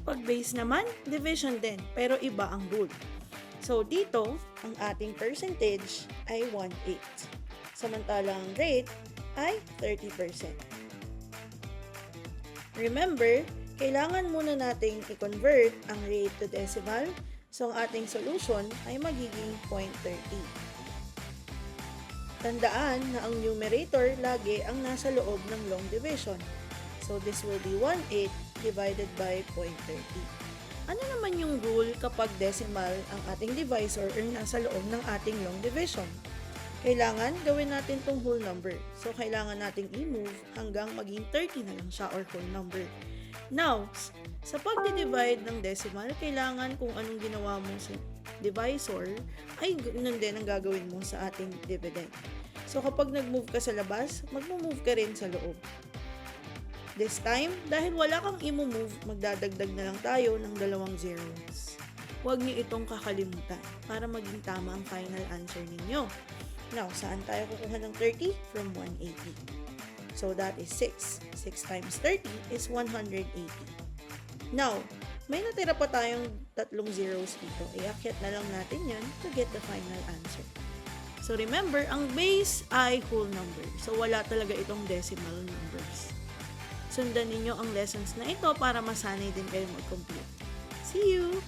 Pag base naman, division din, pero iba ang rule. So, dito, ang ating percentage ay 1/8. Samantalang rate ay 30%. Remember, kailangan muna nating i-convert ang rate to decimal. So, ang ating solution ay magiging 0.30. Tandaan na ang numerator lagi ang nasa loob ng long division. So, this will be 1/8 divided by 0.30. Ano naman yung rule kapag decimal ang ating divisor or nasa loob ng ating long division? Kailangan gawin natin tong whole number. So, kailangan nating i-move hanggang maging 30 na lang siya or whole number. Now, sa pagdi-divide ng decimal, kailangan kung anong ginawa mo sa divisor, ay ganun din ang gagawin mo sa ating dividend. So, kapag nag-move ka sa labas, mag-move ka rin sa loob. This time, dahil wala kang i-move, magdadagdag na lang tayo ng 2 zeros. Huwag niyo itong kakalimutan para maging tama ang final answer ninyo. Now, saan tayo kukuha ng 30? From 180. So, that is 6. 6 times 30 is 180. Now, may natira pa tayong 3 zeros dito. Iakyat na lang natin yan to get the final answer. So, remember, ang base ay whole number. So, wala talaga itong decimal numbers. Sundan ninyo ang lessons na ito para masanay din kayo mag-compute. See you!